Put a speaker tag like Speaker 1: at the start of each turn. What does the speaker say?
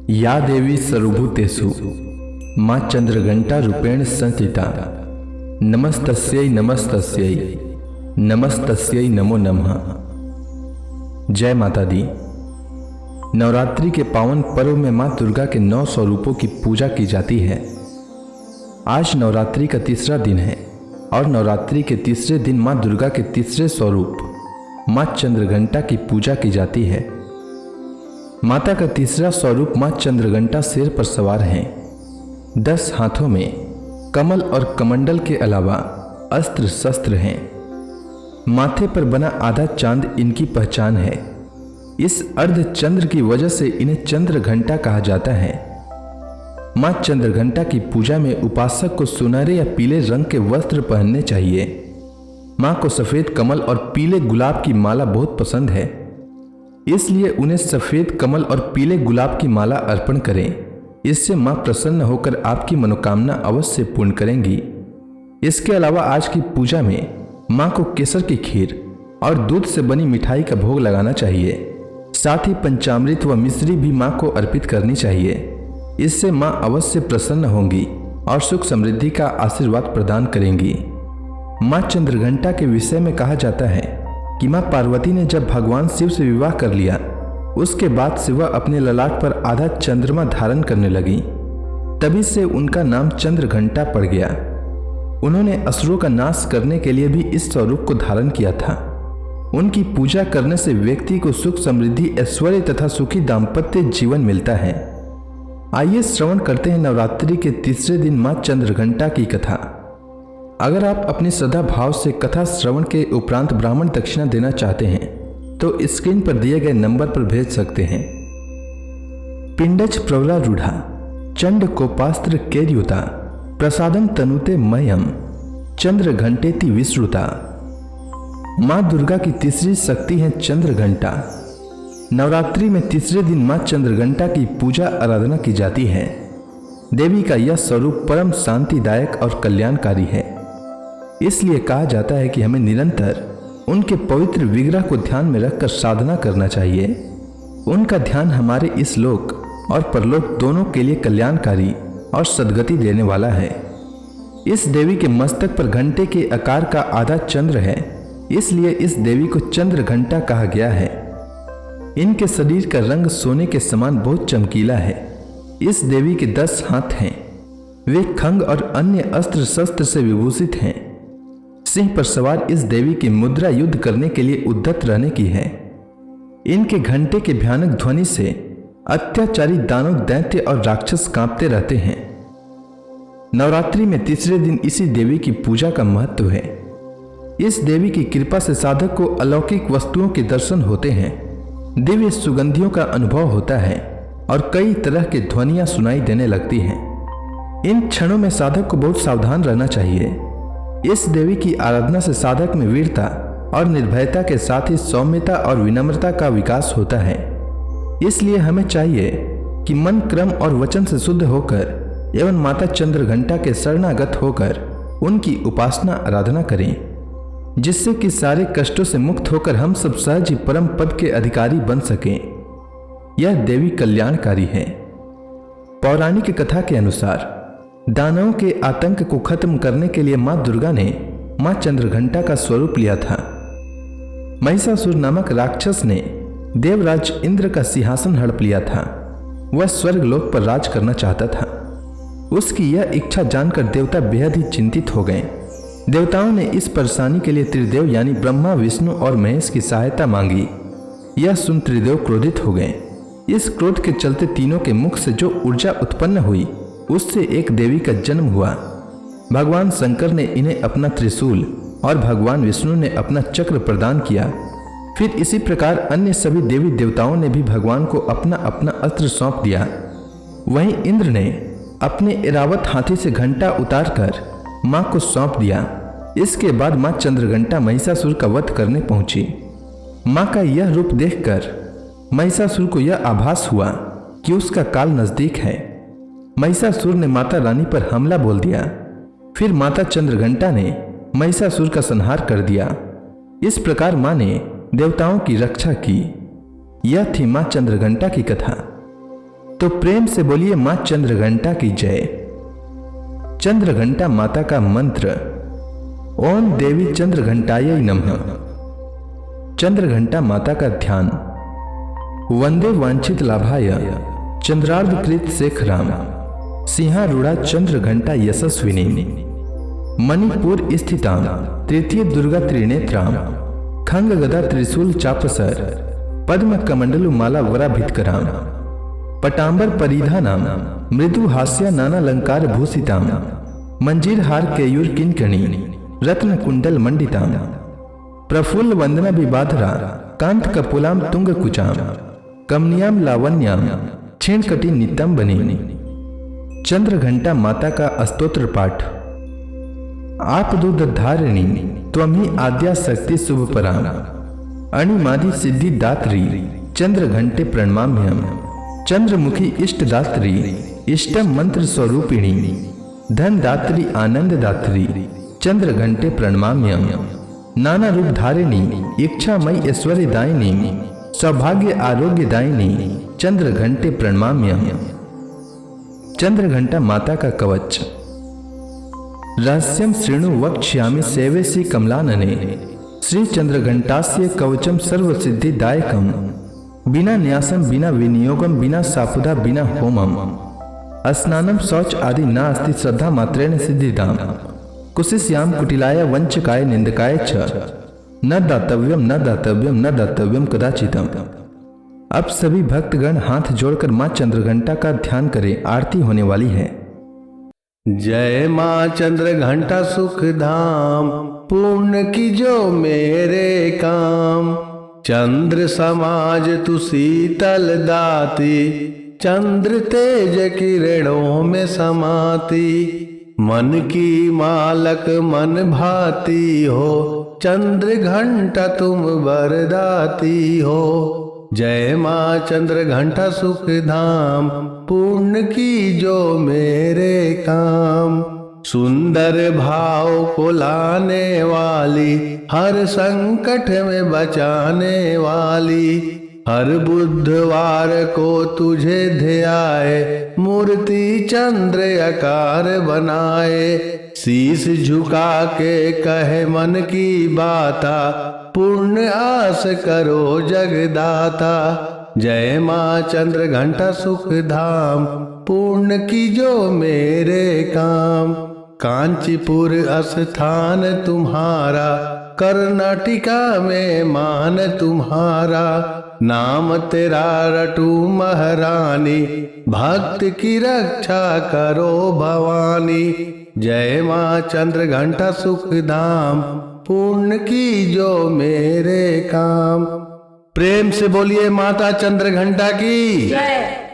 Speaker 1: या देवी सर्वभूतेषु माँ चंद्रघंटा रूपेण संस्थिता नमस्तस्यै नमस्तस्यै नमस्तस्यै नमो नमः। जय माता दी। नवरात्रि के पावन पर्व में माँ दुर्गा के 9 स्वरूपों की पूजा की जाती है। आज नवरात्रि का तीसरा दिन है और नवरात्रि के तीसरे दिन माँ दुर्गा के तीसरे स्वरूप माँ चंद्रघंटा की पूजा की जाती है। माता का तीसरा स्वरूप माँ चंद्रघंटा सिर पर सवार हैं। 10 हाथों में कमल और कमंडल के अलावा अस्त्र शस्त्र हैं। माथे पर बना आधा चांद इनकी पहचान है। इस अर्ध चंद्र की वजह से इन्हें चंद्रघंटा कहा जाता है। माँ चंद्रघंटा की पूजा में उपासक को सुनहरे या पीले रंग के वस्त्र पहनने चाहिए। माँ को सफेद कमल और पीले गुलाब की माला बहुत पसंद है, इसलिए उन्हें सफेद कमल और पीले गुलाब की माला अर्पण करें। इससे माँ प्रसन्न होकर आपकी मनोकामना अवश्य पूर्ण करेंगी। इसके अलावा आज की पूजा में माँ को केसर की खीर और दूध से बनी मिठाई का भोग लगाना चाहिए। साथ ही पंचामृत व मिश्री भी माँ को अर्पित करनी चाहिए। इससे माँ अवश्य प्रसन्न होंगी और सुख समृद्धि का आशीर्वाद प्रदान करेंगी। माँ चंद्रघंटा के विषय में कहा जाता है कि माँ पार्वती ने जब भगवान शिव से विवाह कर लिया, उसके बाद से वह अपने ललाट पर आधा चंद्रमा धारण करने लगी। तभी से उनका नाम चंद्रघंटा पड़ गया। उन्होंने असुरों का नाश करने के लिए भी इस स्वरूप को धारण किया था। उनकी पूजा करने से व्यक्ति को सुख समृद्धि ऐश्वर्य तथा सुखी दाम्पत्य जीवन मिलता है। आइए श्रवण करते हैं नवरात्रि के तीसरे दिन माँ चंद्रघंटा की कथा। अगर आप अपनी श्रद्धा भाव से कथा श्रवण के उपरांत ब्राह्मण दक्षिणा देना चाहते हैं तो स्क्रीन पर दिए गए नंबर पर भेज सकते हैं। पिंडच प्रवरारूढ़ा चंड कोपास्त्र केर्युता प्रसादम तनुते मयम चंद्रघंटेति विश्रुता। माँ दुर्गा की तीसरी शक्ति है चंद्रघंटा। नवरात्रि में तीसरे दिन माँ चंद्रघंटा की पूजा आराधना की जाती है। देवी का यह स्वरूप परम शांतिदायक और कल्याणकारी है। इसलिए कहा जाता है कि हमें निरंतर उनके पवित्र विग्रह को ध्यान में रखकर साधना करना चाहिए। उनका ध्यान हमारे इस लोक और परलोक दोनों के लिए कल्याणकारी और सद्गति देने वाला है। इस देवी के मस्तक पर घंटे के आकार का आधा चंद्र है, इसलिए इस देवी को चंद्रघंटा कहा गया है। इनके शरीर का रंग सोने के समान बहुत चमकीला है। इस देवी के 10 हाथ हैं। वे खंग और अन्य अस्त्र शस्त्र से विभूषित हैं। सिंह पर सवार इस देवी की मुद्रा युद्ध करने के लिए उद्यत रहने की है। इनके घंटे के भयानक ध्वनि से अत्याचारी दानव, दैत्य और राक्षस कांपते रहते हैं। नवरात्रि में तीसरे दिन इसी देवी की पूजा का महत्व है। इस देवी की कृपा से साधक को अलौकिक वस्तुओं के दर्शन होते हैं, दिव्य सुगंधियों का अनुभव होता है और कई तरह की ध्वनियां सुनाई देने लगती हैं। इन क्षणों में साधक को बहुत सावधान रहना चाहिए। इस देवी की आराधना से साधक में वीरता और निर्भयता के साथ ही सौम्यता और विनम्रता का विकास होता है। इसलिए हमें चाहिए कि मन, क्रम और वचन से शुद्ध होकर एवं माता चंद्रघंटा के शरणागत होकर उनकी उपासना आराधना करें, जिससे कि सारे कष्टों से मुक्त होकर हम सब सहज ही परम पद के अधिकारी बन सकें। यह देवी कल्याणकारी है। पौराणिक कथा के अनुसार दानवों के आतंक को खत्म करने के लिए माँ दुर्गा ने माँ चंद्रघंटा का स्वरूप लिया था। महिषासुर नामक राक्षस ने देवराज इंद्र का सिंहासन हड़प लिया था। वह स्वर्ग लोक पर राज करना चाहता था। उसकी यह इच्छा जानकर देवता बेहद ही चिंतित हो गए। देवताओं ने इस परेशानी के लिए त्रिदेव यानी ब्रह्मा, विष्णु और महेश की सहायता मांगी। यह सुन त्रिदेव क्रोधित हो गए। इस क्रोध के चलते तीनों के मुख से जो ऊर्जा उत्पन्न हुई, उससे एक देवी का जन्म हुआ। भगवान शंकर ने इन्हें अपना त्रिशूल और भगवान विष्णु ने अपना चक्र प्रदान किया। फिर इसी प्रकार अन्य सभी देवी देवताओं ने भी भगवान को अपना अपना अस्त्र सौंप दिया। वहीं इंद्र ने अपने ऐरावत हाथी से घंटा उतारकर माँ को सौंप दिया। इसके बाद माँ चंद्रघंटा महिषासुर का वध करने पहुंची। माँ का यह रूप देखकर महिषासुर को यह आभास हुआ कि उसका काल नजदीक है। महिषासुर ने माता रानी पर हमला बोल दिया। फिर माता चंद्रघंटा ने महिषासुर का संहार कर दिया। इस प्रकार माँ ने देवताओं की रक्षा की। यह थी माँ चंद्रघंटा की कथा। तो प्रेम से बोलिए मां चंद्रघंटा की जय। चंद्रघंटा माता का मंत्र ओम देवी चंद्रघंटायै नमः। चंद्रघंटा माता का ध्यान वंदे वांछित लाभाय चंद्रार्धकृत शेखराम सिंहारूढ़ा चंद्रघंटा यशस्विनी मणिपुर स्थितां तृतीय दुर्गा त्रिनेत्रां खंग गदा त्रिशूल चापसर पद्म कमंडलु माला वराभितकरां पटांबर परिधानां मृदु हास्य नानालंकार भूषितां मंजीर हार केयूर किंकणी रत्न कुंडल मंडितां प्रफुल्ल वंदना विबाधरा कांत कपुलाम तुंग कुचाम कमनियाम लावण्याम क्षीणकटी नित्यम बनी। चंद्रघंटा माता का स्तोत्र पाठ। आप दूध धारिणी त्वमी आद्या शक्ति शुभपराम अणिमादि सिद्धि दात्री चंद्रघंटे प्रणमाम्यम। चंद्रमुखी इष्ट दात्री इष्टम मंत्र स्वरूपिणी धन दात्री आनंद दात्री चंद्रघंटे प्रणमाम्यम। नाना रूप धारिणी इच्छामयी ऐश्वर्य दायिनी सौभाग्य आरोग्य दायिनी चंद्रघंटे प्रणमाम्यम। चंद्रघंटा माता का कवच। रहस्यम श्रृणु वक्ष्यामि सेवेसी कमलानने श्री चंद्रघंटास्य कवचम सर्व सिद्धिदायकम बिना न्यासम बिना विनियोगम बिना सापुदा बिना होमम स्नानम शौच आदि नास्ति श्रद्धा मात्रेण सिद्धिदाम कुशिष्याम कुटिलाय वंचकाय निंदकाय च न दातव्यम न दातव्यम न दातव्यम कदाचितम। अब सभी भक्तगण हाथ जोड़कर मां चंद्रघंटा का ध्यान करें, आरती होने वाली है।
Speaker 2: जय मां चंद्रघंटा सुख धाम पूर्ण की जो मेरे काम। चंद्र समाज तु शीतल दाती चंद्र तेज किरणों में समाती। मन की मालक मन भाती हो चंद्र घंटा तुम वरदाती हो। जय मां चंद्रघंटा सुख धाम पूर्ण की जो मेरे काम। सुंदर भाव को लाने वाली हर संकट में बचाने वाली हर बुधवार को तुझे ध्याए मूर्ति चंद्र आकार बनाए। शीश झुका के कहे मन की बाता पूर्ण आस करो जगदाता। जय मां चंद्रघंटा सुख धाम पूर्ण की जो मेरे काम। कांचीपुर स्थान तुम्हारा कर्नाटिका में मान तुम्हारा। नाम तेरा रटू महारानी भक्त की रक्षा करो भवानी। जय मां चंद्रघंटा सुख धाम पूर्ण की जो मेरे काम। प्रेम से बोलिए माता चंद्रघंटा की जय।